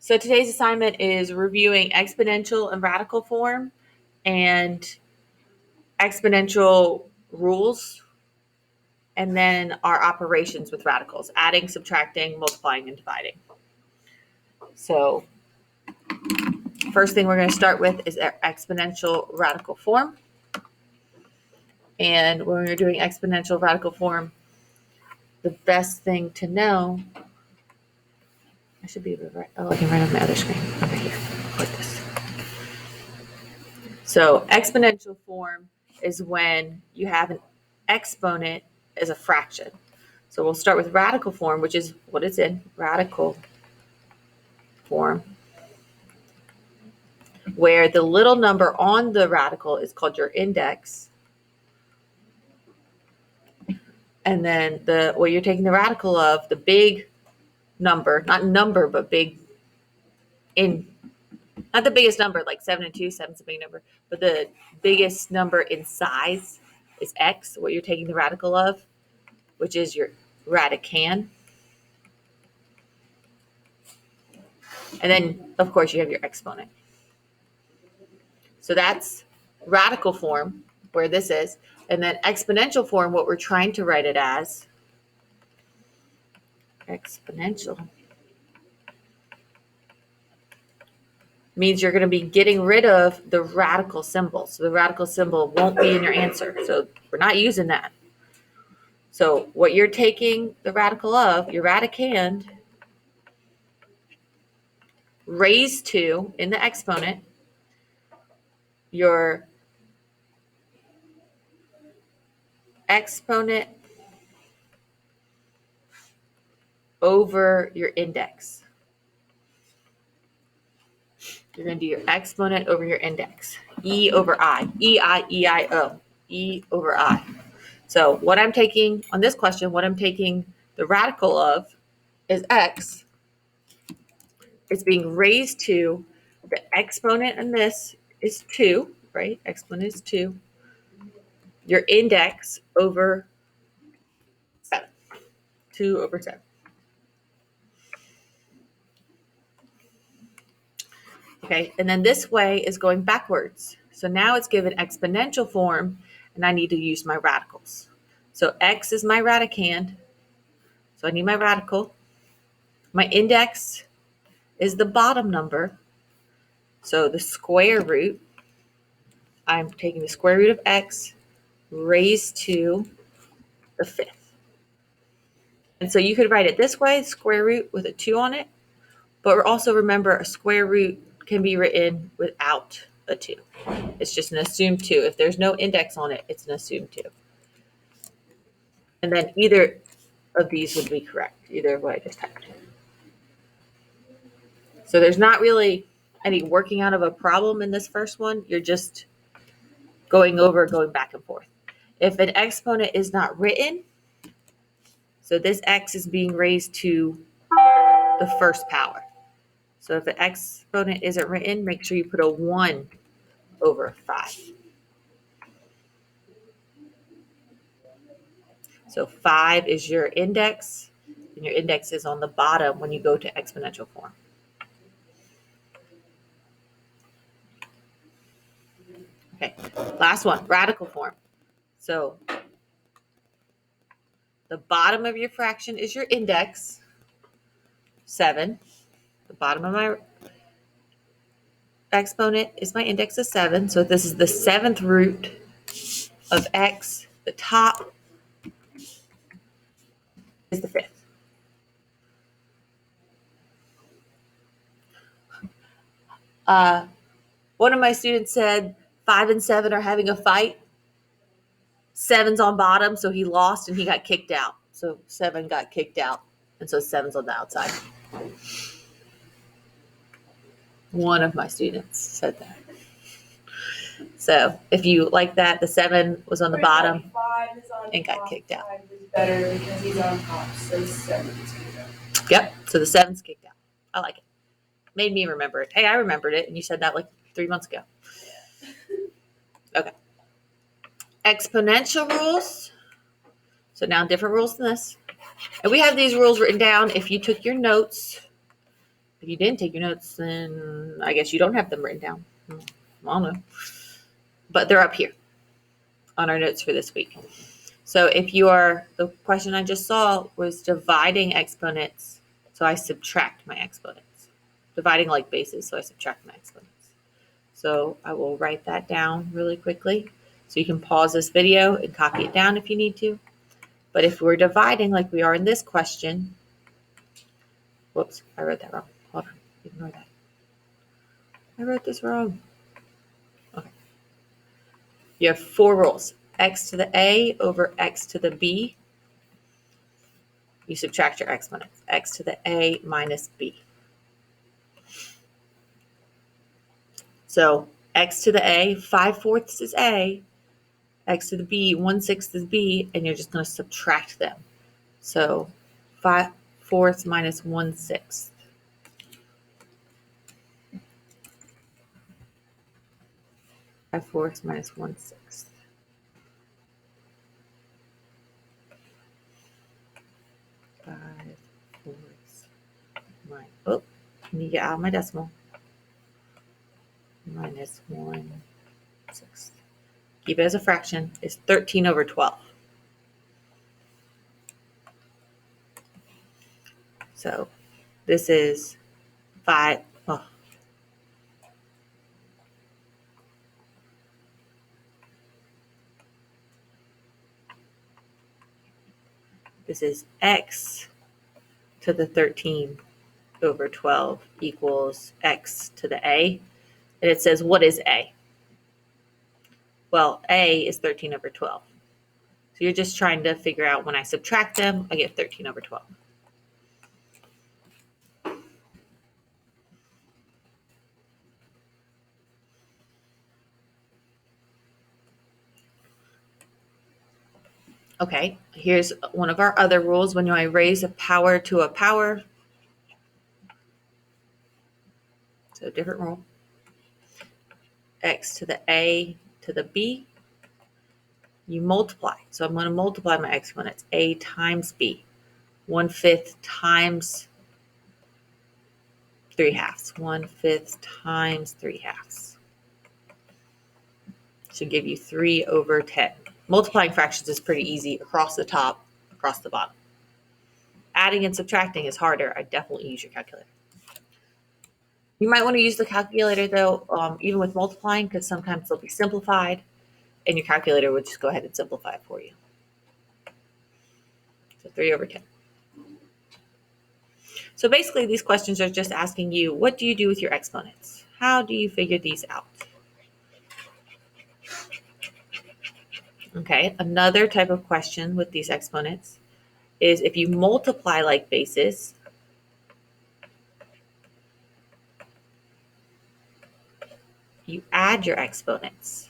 So today's assignment is reviewing exponential and radical form and exponential rules, and then our operations with radicals, adding, subtracting, multiplying, and dividing. So first thing we're going to start with is exponential radical form. And when we're doing exponential radical form, the best thing to know, I should be able to write, I can write on my other screen over here, like this. So exponential form is when you have an exponent as a fraction. So we'll start with radical form, which is what it's in, radical form, where the little number on the radical is called your index. And then what you're taking the radical of, the big number, not number, but big in, not the biggest number, like 7 and 2, 7's a big number, but the biggest number in size is x, what you're taking the radical of, which is your radicand. And then, of course, you have your exponent. So that's radical form, where this is. And then exponential form, what we're trying to write it as, exponential, means you're going to be getting rid of the radical symbol. So the radical symbol won't be in your answer. So we're not using that. So what you're taking the radical of, your radicand, raised to, in the exponent, your exponent over your index. You're going to do your exponent over your index. E over I. E-I-E-I-O. E over I. So what I'm taking, on this question, what I'm taking the radical of is x. It's being raised to, the exponent in this is 2, right? Exponent is 2. Your index over 7. 2 over 7. Okay, and then this way is going backwards. So now it's given exponential form, and I need to use my radicals. So x is my radicand, so I need my radical. My index is the bottom number, so the square root. I'm taking the square root of x raised to the 5th. And so you could write it this way, square root with a 2 on it, but also remember a square root can be written without a 2. It's just an assumed 2. If there's no index on it, it's an assumed 2. And then either of these would be correct, either of what I just typed. So there's not really any working out of a problem in this first one. You're just going back and forth. If an exponent is not written, so this x is being raised to the first power. So if the exponent isn't written, make sure you put a 1 over 5. So 5 is your index, and your index is on the bottom when you go to exponential form. Okay, last one, radical form. So the bottom of your fraction is your index, 7. The bottom of my exponent is my index of 7. So this is the 7th root of x. The top is the 5th. One of my students said 5 and 7 are having a fight. 7's on bottom, so he lost and he got kicked out. So 7 got kicked out, and so 7's on the outside. One of my students said that. So if you like that, the 7 was on the bottom and got kicked out. 5 is better because he's on top, so 7 is kicked out. Yep, so the 7's kicked out. I like it. Made me remember it. Hey, I remembered it, and you said that like 3 months ago. Okay. Exponential rules. So now different rules than this. And we have these rules written down. If you took your notes, If you didn't take your notes, then I guess you don't have them written down. I don't know. But they're up here on our notes for this week. So if the question I just saw was dividing exponents, so I subtract my exponents. Dividing like bases, so I subtract my exponents. So I will write that down really quickly. So you can pause this video and copy it down if you need to. But if we're dividing like we are in this question, whoops, I wrote that wrong. Hold on, ignore that. I wrote this wrong. Okay. You have 4 rules. X to the A over X to the B. You subtract your exponents. X to the A minus B. So X to the A, 5/4 is A. X to the B, 1/6 is B, and you're just going to subtract them. So 5/4 minus 1/6. 5/4 minus 1/6. 5/4 minus, oh, I need to get out of my decimal. Minus 1/6. Keep it as a fraction. Is 13 over 12. So this is 5. Oh, this is X to the 13 over 12 equals X to the A. And it says, what is A? Well, A is 13 over 12. So you're just trying to figure out when I subtract them, I get 13 over 12. Okay, here's one of our other rules. When I raise a power to a power, so a different rule. X to the A to the B, you multiply. So I'm going to multiply my exponents. A times B. 1/5 times 3/2. 1/5 times 3/2. Should give you 3 over 10. Multiplying fractions is pretty easy across the top, across the bottom. Adding and subtracting is harder. I definitely use your calculator. You might want to use the calculator though, even with multiplying, because sometimes they'll be simplified and your calculator would just go ahead and simplify it for you. So 3 over 10. So basically these questions are just asking you, what do you do with your exponents? How do you figure these out? Okay, another type of question with these exponents is if you multiply like bases, you add your exponents.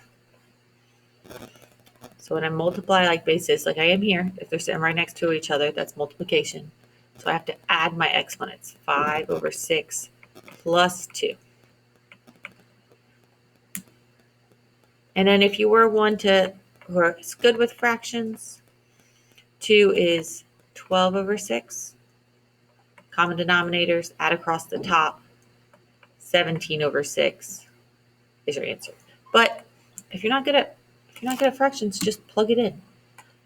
So when I multiply like bases, like I am here, if they're sitting right next to each other, that's multiplication. So I have to add my exponents. 5 over 6 plus 2. And then if you were one who is good with fractions, 2 is 12 over 6. Common denominators, add across the top. 17 over 6 is your answer. But if you're not good at fractions, just plug it in.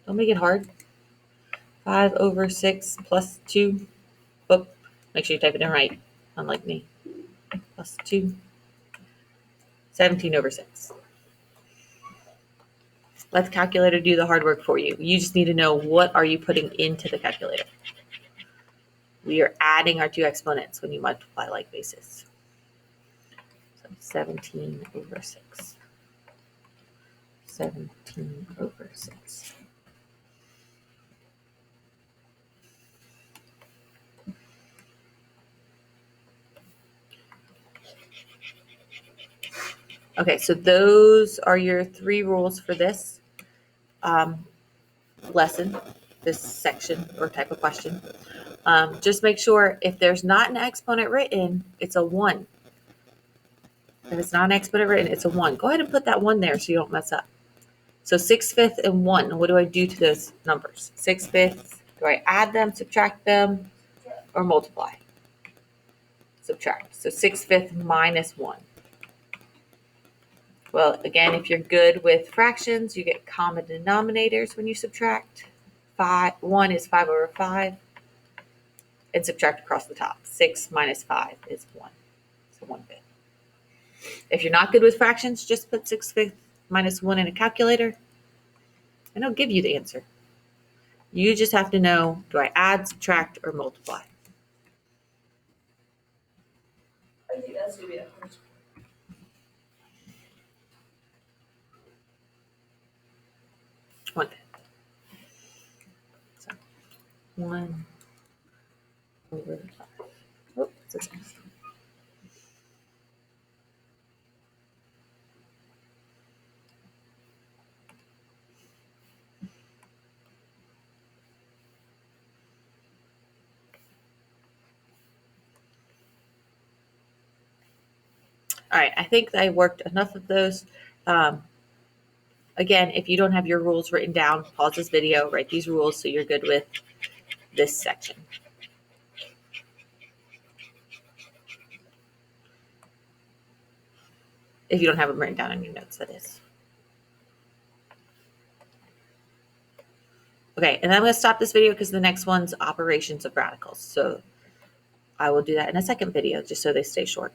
Don't make it hard. 5 over 6 plus 2. Oh, make sure you type it in right, unlike me. Plus 2. 17 over 6. Let the calculator do the hard work for you. You just need to know what are you putting into the calculator. We are adding our 2 exponents when you multiply like bases. So 17 over 6. 17 over 6. Okay, so those are your 3 rules for this lesson, this section or type of question. Just make sure if there's not an exponent written, it's a 1. If it's not an exponent written, it's a 1. Go ahead and put that 1 there so you don't mess up. So 6/5 and 1, what do I do to those numbers? 6/5, do I add them, subtract them, or multiply? subtract. So 6/5 minus 1. Well, again, if you're good with fractions, you get common denominators when you subtract. 1 is 5/5, and subtract across the top. 6 minus 5 is 1, so 1/5. If you're not good with fractions, just put 6/5 minus 1 in a calculator, and it'll give you the answer. You just have to know, do I add, subtract, or multiply? I think that's gonna be a hard. 1/5. So 1/5. Oh, this is all right. I think I worked enough of those. Again, if you don't have your rules written down, pause this video, write these rules so you're good with this section. If you don't have them written down in your notes, that is. Okay, and I'm going to stop this video because the next one's operations of radicals. So I will do that in a second video just so they stay short.